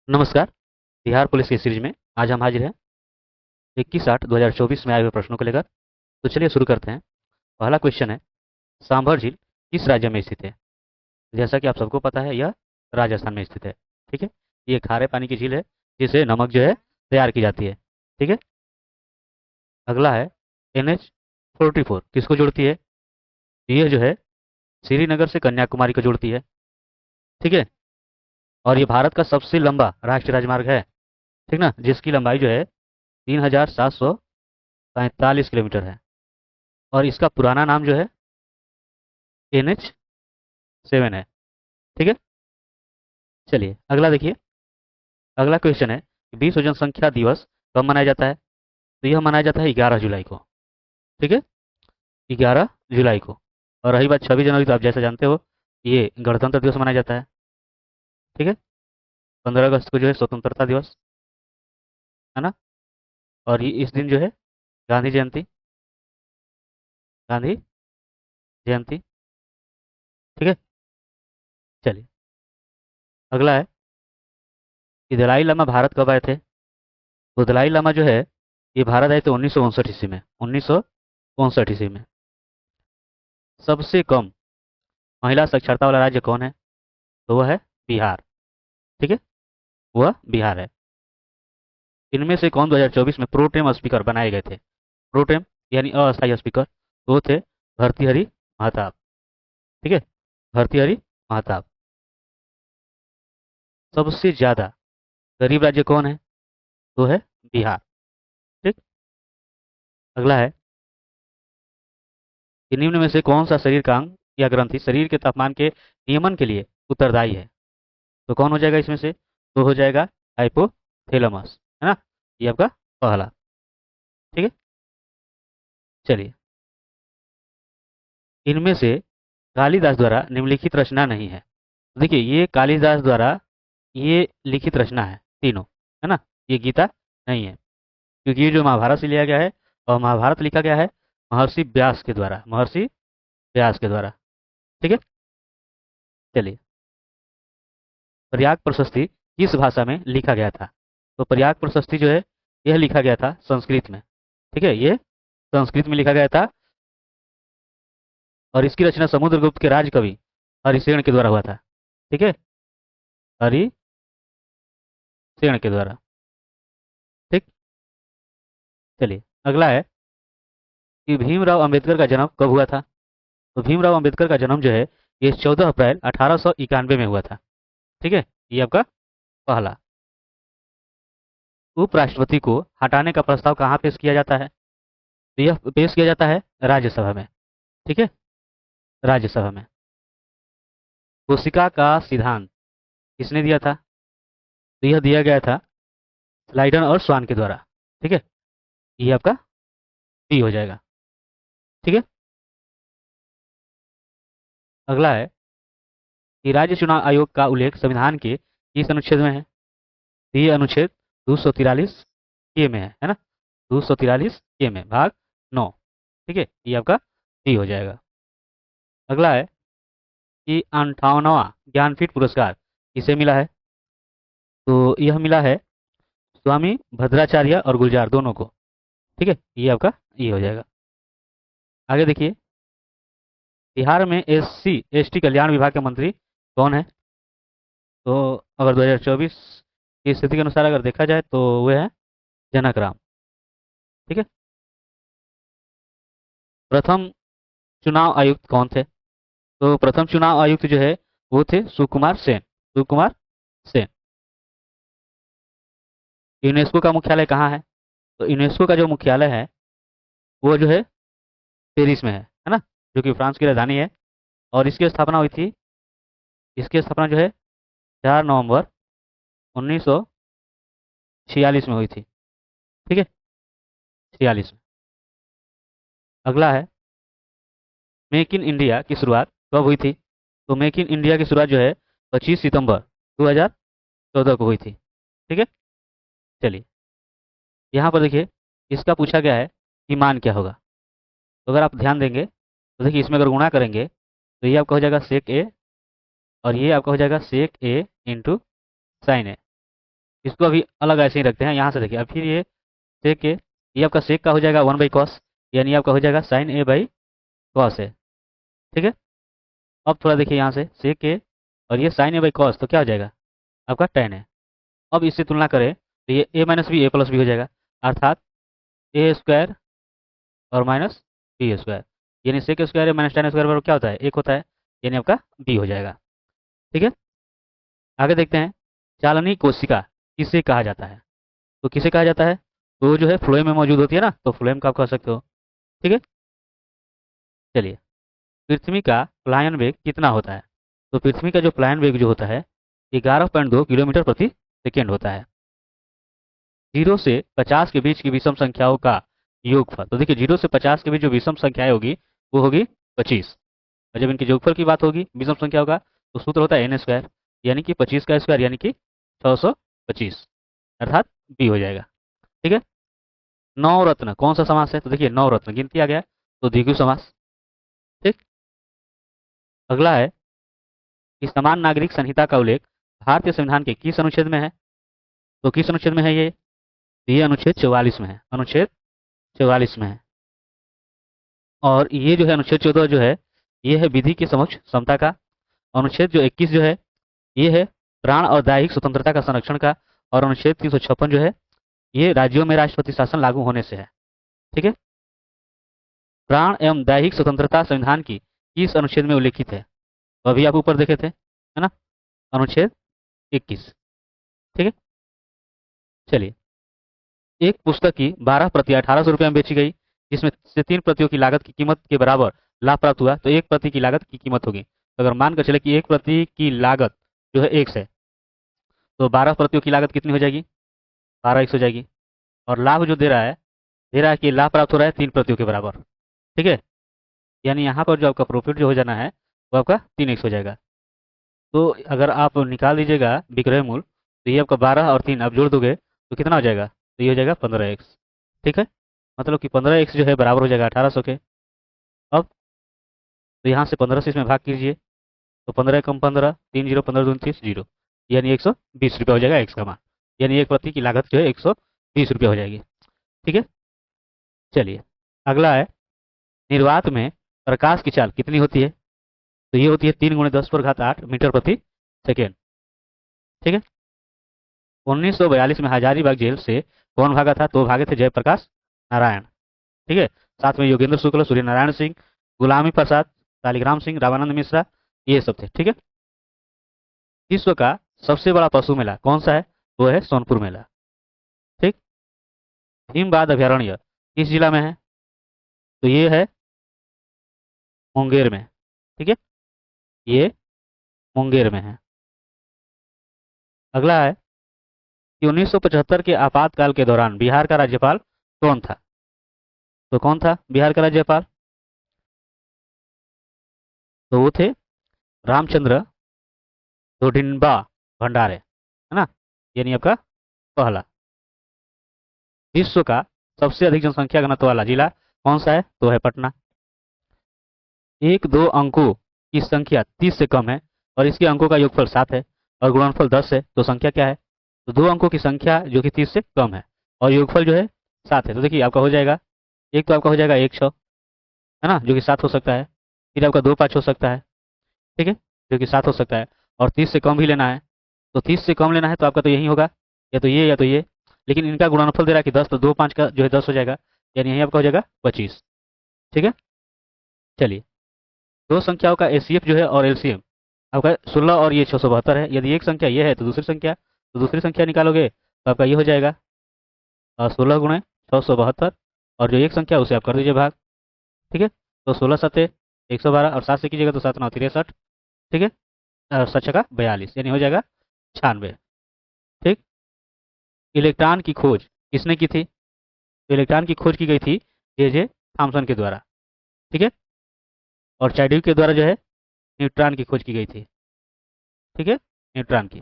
नमस्कार। बिहार पुलिस की सीरीज में आज हम हाजिर हैं 21/8/2024 में आए हुए प्रश्नों को लेकर। तो चलिए शुरू करते हैं। पहला क्वेश्चन है, सांभर झील किस राज्य में स्थित है? जैसा कि आप सबको पता है, यह राजस्थान में स्थित है। ठीक है। ये खारे पानी की झील है जिसे नमक जो है तैयार की जाती है। ठीक है। अगला है, NH-44 किसको जोड़ती है? ये जो है श्रीनगर से कन्याकुमारी को जोड़ती है। ठीक है। और ये भारत का सबसे लंबा राष्ट्रीय राजमार्ग है। ठीक ना, जिसकी लंबाई जो है 3745 किलोमीटर है। और इसका पुराना नाम जो है NH-7 है। ठीक है। चलिए अगला देखिए। अगला क्वेश्चन है, विश्व जनसंख्या दिवस कब मनाया जाता है? तो यह मनाया जाता है 11 जुलाई को। ठीक है, 11 जुलाई को। और रही बात 26 जनवरी, तो आप जैसा जानते हो ये गणतंत्र दिवस मनाया जाता है। ठीक है। 15 अगस्त को जो है स्वतंत्रता दिवस है ना। और ये इस दिन जो है गांधी जयंती, गांधी जयंती। ठीक है। चलिए अगला है कि दलाई लामा भारत कब आए थे? तो दलाई लामा जो है ये भारत आए थे 1959 ईस्वी में। 1959 ईस्वी में। सबसे कम महिला साक्षरता वाला राज्य कौन है? तो वह है बिहार। ठीक है, वह बिहार है। इनमें से कौन 2024 में प्रोटेम स्पीकर बनाए गए थे? प्रोटेम यानी अस्थायी स्पीकर, वो थे भर्तृहरि महताब। ठीक है, भर्तृहरि महताब। सबसे ज्यादा गरीब राज्य कौन है? तो है बिहार। ठीक। अगला है कि निम्न में से कौन सा शरीर का अंग या ग्रंथि शरीर के तापमान के नियमन के लिए उत्तरदायी है? तो कौन हो जाएगा इसमें से? तो हो जाएगा हाइपोथैलेमस, है ना। ये आपका पहला। ठीक है। चलिए, इनमें से कालिदास द्वारा निम्नलिखित रचना नहीं है। देखिए, ये कालिदास द्वारा ये लिखित रचना है तीनों, है ना। ये गीता नहीं है, क्योंकि ये जो महाभारत से लिया गया है, और महाभारत लिखा गया है महर्षि व्यास के द्वारा, महर्षि व्यास के द्वारा। ठीक है। चलिए, प्रयाग प्रशस्ति किस भाषा में लिखा गया था? तो प्रयाग प्रशस्ति जो है यह लिखा गया था संस्कृत में। ठीक है, ये संस्कृत में लिखा गया था। और इसकी रचना समुद्रगुप्त के राजकवि हरिसेन के द्वारा हुआ था। ठीक है, हरिसेन के द्वारा। ठीक। चलिए अगला है कि भीमराव अंबेडकर का जन्म कब हुआ था? तो भीमराव अंबेडकर का जन्म जो है ये 14 अप्रैल 1891 में हुआ था। ठीक है, ये आपका पहला। उपराष्ट्रपति को हटाने का प्रस्ताव कहाँ पेश किया जाता है? तो यह पेश किया जाता है राज्यसभा में। ठीक है, राज्यसभा में। कोशिका का सिद्धांत किसने दिया था? तो यह दिया गया था स्लाइडन और स्वान के द्वारा। ठीक है, ये आपका डी हो जाएगा। ठीक है। अगला है कि राज्य चुनाव आयोग का उल्लेख संविधान के किस अनुच्छेद में है? तो ये अनुच्छेद 243 के में है ना। 243 के में भाग 9। ठीक है, ये आपका डी हो जाएगा। अगला है कि 58वां ज्ञानपीठ पुरस्कार किसे मिला है? तो यह मिला है स्वामी भद्राचार्य और गुलजार दोनों को। ठीक है, ये आपका ये हो जाएगा। आगे देखिए, बिहार में SC ST कल्याण विभाग के मंत्री कौन है? तो अगर 2024 की स्थिति के अनुसार अगर देखा जाए तो वे है जनक राम। ठीक है। प्रथम चुनाव आयुक्त कौन थे? तो प्रथम चुनाव आयुक्त जो है वो थे सुकुमार सेन। सुकुमार सेन। यूनेस्को का मुख्यालय कहाँ है? तो यूनेस्को का जो मुख्यालय है वो जो है पेरिस में है ना, जो कि फ्रांस की राजधानी है। और इसकी स्थापना हुई थी, इसकी स्थापना जो है 4 नवंबर 1946 में हुई थी। ठीक है, 46 में। अगला है, मेक इन इंडिया की शुरुआत कब हुई थी? तो मेक इन इंडिया की शुरुआत जो है 25 सितंबर 2014 को हुई थी। ठीक है। चलिए, यहाँ पर देखिए, इसका पूछा गया है कि मान क्या होगा। तो अगर आप ध्यान देंगे तो देखिए, इसमें अगर गुणा करेंगे तो ये आपका हो जाएगा सेक ए, और ये आपका हो जाएगा सेक ए इंटू साइन ए। इसको अभी अलग ऐसे ही रखते हैं। यहाँ से देखिए, अब फिर ये सेक के, ये आपका सेक का हो जाएगा 1/cos, यानी आपका हो जाएगा sin a/cos है। ठीक है। अब थोड़ा देखिए यहाँ से सेक के, और ये sin a/cos, तो क्या हो जाएगा आपका tan है। अब इससे तुलना करें तो ये a-b a+b हो जाएगा, अर्थात a² और माइनस b², यानी sec square minus tan square बराबर क्या होता है, 1 होता है, यानी आपका b हो जाएगा। ठीक है। आगे देखते हैं, चालनी कोशिका किसे कहा जाता है। तो किसे कहा जाता है, तो जो है फ्लोएम में मौजूद होती है ना, तो फ्लोएम का आप कह सकते हो। ठीक है। चलिए, पृथ्वी का प्लायन वेग कितना होता है। तो पृथ्वी का जो प्लायन वेग जो होता है 11.2 किलोमीटर प्रति सेकेंड होता है। 0 से 50 के बीच की विषम संख्याओं का योगफल, तो देखिए 0 से 50 के बीच जो विषम संख्याएं होगी वो होगी 25, और जब इनके योगफल की बात होगी विषम संख्याओं का, तो सूत्र होता है n², यानी कि 25 का स्क्वायर, यानी कि 625, अर्थात बी हो जाएगा। ठीक है। नवरत्न कौन सा समास है, तो देखिए नवरत्न गिनती आ गया, तो द्विगु समास। ठीक। अगला है कि समान नागरिक संहिता का उल्लेख भारतीय संविधान के किस अनुच्छेद में है। तो किस अनुच्छेद में है ये, तो ये अनुच्छेद 44 में है, अनुच्छेद 44 में है। और ये जो है अनुच्छेद 14 जो है, ये है विधि के समक्ष समता का। अनुच्छेद जो 21 जो है, ये है प्राण और दैहिक स्वतंत्रता का संरक्षण का। और अनुच्छेद 356 जो है, ये राज्यों में राष्ट्रपति शासन लागू होने से है। ठीक है। प्राण एवं दैहिक स्वतंत्रता संविधान की किस अनुच्छेद में उल्लेखित है, तो अभी आप ऊपर देखे थे, है ना, अनुच्छेद 21। ठीक है। चलिए, एक पुस्तक की 12 प्रतियां 1800 रुपये में बेची गई, जिसमें से 3 प्रतियों की लागत की कीमत के बराबर लाभ प्राप्त हुआ, तो एक प्रति की लागत की कीमत होगी। तो अगर मानकर चले कि एक प्रति की लागत जो है 1 है, तो 12 प्रतियों की लागत कितनी हो जाएगी, 12x हो जाएगी। और लाभ जो दे रहा है कि लाभ प्राप्त हो रहा है 3 प्रतियों के बराबर। ठीक है। यानी यहाँ पर जो आपका प्रॉफिट जो हो जाना है वो आपका 3x हो जाएगा। तो अगर आप निकाल दीजिएगा विक्रय मूल्य, तो ये आपका 12 और 3 आप जोड़ दोगे तो कितना हो जाएगा, तो ये हो जाएगा 15x। ठीक है। मतलब कि 15x जो है बराबर हो जाएगा 1800 के। अब तो यहाँ से 15 से इसमें भाग कीजिए, तो 15 कम 15, 3 जीरो 15 दूनी 30, जीरो, यानी 120 रुपये हो जाएगा एक्स का मान। यानी एक प्रति की लागत जो है 120 रुपये हो जाएगी। ठीक है। चलिए, अगला है, निर्वात में प्रकाश की चाल कितनी होती है। तो ये होती है 3 × 10⁸ मीटर प्रति सेकेंड। ठीक है। 1942 में हजारीबाग जेल से कौन भागा था, तो भागे थे जयप्रकाश नारायण। ठीक है। साथ में योगेंद्र शुक्ल, सूर्य नारायण सिंह, गुलामी प्रसाद, शालिग्राम सिंह, रामानंद मिश्रा, ये सब थे। ठीक है। विश्व का सबसे बड़ा पशु मेला कौन सा है, वो है सोनपुर मेला। ठीक। हिमबाद अभयारण्य किस जिला में है, तो ये है मुंगेर में। ठीक है। ये मुंगेर में है। अगला है कि 1975 के आपातकाल के दौरान बिहार का राज्यपाल कौन था। तो कौन था बिहार का राज्यपाल, तो वो थे रामचंद्र धोडिन्बा भंडारे, है ना, यानी आपका पहला। विश्व का सबसे अधिक जनसंख्या घनत्व वाला जिला कौन सा है, तो है पटना। एक दो अंकों की संख्या 30 से कम है और इसके अंकों का योगफल 7 है और गुणनफल 10 है, तो संख्या क्या है, तो 2 अंकों की संख्या जो कि 30 से कम है और योगफल जो है 7 है, तो देखिए आपका हो जाएगा, एक तो आपका हो जाएगा 100, है ना, जो कि 7 हो सकता है। फिर आपका 2 5 हो सकता है। ठीक है, जो कि 7 हो सकता है। और 30 से कम भी लेना है, तो 30 से कम लेना है तो आपका तो यही होगा, या तो ये या तो ये। लेकिन इनका गुणनफल दे रहा है कि 10, तो 2 5 का जो है 10 हो जाएगा, यानी यही आपका हो जाएगा 25। ठीक है। चलिए, दो संख्याओं का एचसीएफ जो है और एलसीएम आपका 16 और ये 672 है। यदि एक संख्या ये है तो दूसरी संख्या, निकालोगे तो आपका ये हो जाएगा 16 × 672, और जो एक संख्या उसे आप कर दीजिए भाग। ठीक है। तो 16 × 7 = 112, और 7 से कीजिएगा तो 7 × 9 = 63। ठीक है। और 7 × 42, यानी हो जाएगा 96। ठीक। इलेक्ट्रॉन की खोज किसने की थी, तो इलेक्ट्रॉन की खोज की गई थी जे थॉमसन के द्वारा। ठीक है। और चाइल्ड के द्वारा जो है न्यूट्रॉन की खोज की गई थी। ठीक है, न्यूट्रॉन की।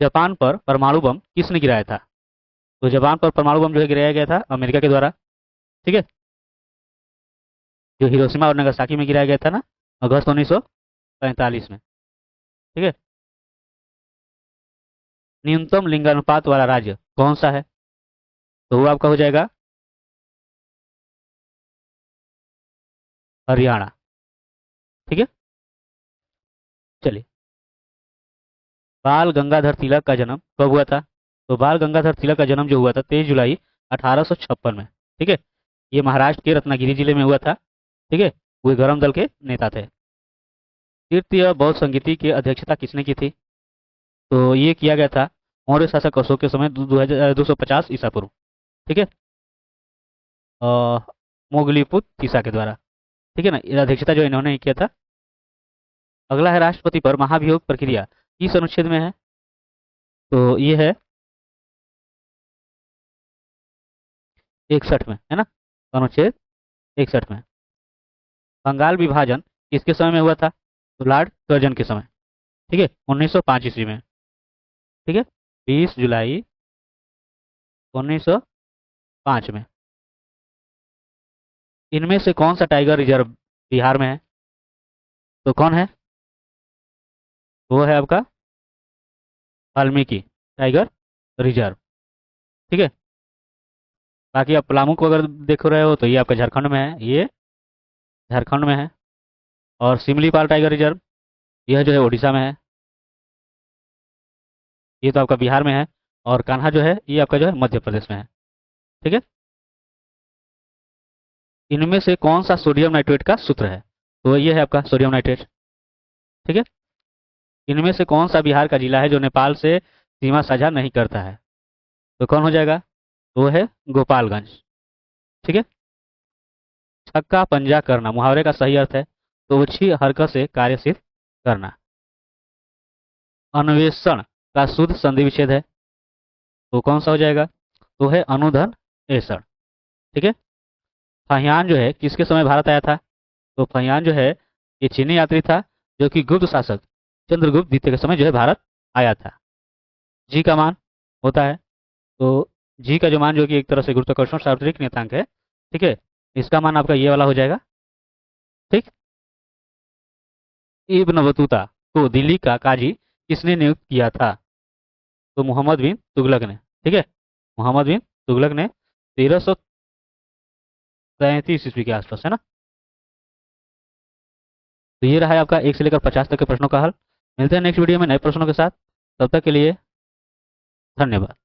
जापान पर परमाणु बम किसने गिराया था, तो जापान पर परमाणु बम जो है गिराया गया था अमेरिका के द्वारा। ठीक है। जो हिरोशिमा और नागासाकी में गिराया गया था ना, अगस्त 1945 में। ठीक है। न्यूनतम लिंगानुपात वाला राज्य कौन सा है? तो वो आपका हो जाएगा हरियाणा। ठीक है, चलिए। बाल गंगाधर तिलक का जन्म कब हुआ था? तो बाल गंगाधर तिलक का जन्म जो हुआ था 23 जुलाई 1856 में। ठीक है, ये महाराष्ट्र के रत्नागिरी जिले में हुआ था। ठीक है, वे गरम दल के नेता थे। तृतीय बौद्ध संगीति की अध्यक्षता किसने की थी? तो ये किया गया था मौर्य शासक अशोक के समय 250 ईसा पूर्व। ठीक है, अ, मोगलीपुत तीसा के द्वारा। ठीक है ना, ये अध्यक्षता जो इन्होंने किया था। अगला है राष्ट्रपति पर महाभियोग प्रक्रिया किस अनुच्छेद में है? तो ये है 61 में, है ना, अनुच्छेद 61 में। बंगाल विभाजन किसके समय में हुआ था? तो लॉर्ड कर्जन के समय। ठीक है, 1905 ईस्वी में। ठीक है, 20 जुलाई 1905 में। इनमें से कौन सा टाइगर रिजर्व बिहार में है? तो कौन है? वो है आपका वाल्मीकि टाइगर रिजर्व। ठीक है, बाकी आप पलामू को अगर देख रहे हो तो ये आपका झारखंड में है, ये झारखंड में है। और सिमलीपाल टाइगर रिजर्व यह जो है उड़ीसा में है, ये तो आपका बिहार में है। और कान्हा जो है ये आपका जो है मध्य प्रदेश में है। ठीक है, इनमें से कौन सा सोडियम नाइट्रेट का सूत्र है? तो ये है आपका सोडियम नाइट्रेट। ठीक है, इनमें से कौन सा बिहार का जिला है जो नेपाल से सीमा साझा नहीं करता है? तो कौन हो जाएगा? वो है गोपालगंज। ठीक है, छक्का पंजा करना मुहावरे का सही अर्थ है तो अच्छी हरकत से कार्य सिद्ध करना। अन्वेषण का शुद्ध संधि विच्छेद है तो कौन सा हो जाएगा? तो है अनुधन एषण। ठीक है, फाहियान जो है किसके समय भारत आया था? तो फाहियान जो है ये चीनी यात्री था जो कि गुप्त शासक चंद्रगुप्त द्वितीय के समय जो है भारत आया था। जी का मान होता है, तो जी का जो मान जो कि एक तरह से गुरुत्वाकर्षण सार्वत्रिक नियतांक है। ठीक है, इसका मान आपका ये वाला हो जाएगा। ठीक, इब्न बतूता को दिल्ली का काजी किसने नियुक्त किया था? तो मोहम्मद बिन तुगलक ने। ठीक है, मोहम्मद बिन तुगलक ने 1333 ईस्वी के आसपास, है ना। तो ये रहा है आपका 1 से लेकर 50 तक के प्रश्नों का हल। मिलते हैं नेक्स्ट वीडियो में नए प्रश्नों के साथ। तब तक के लिए धन्यवाद।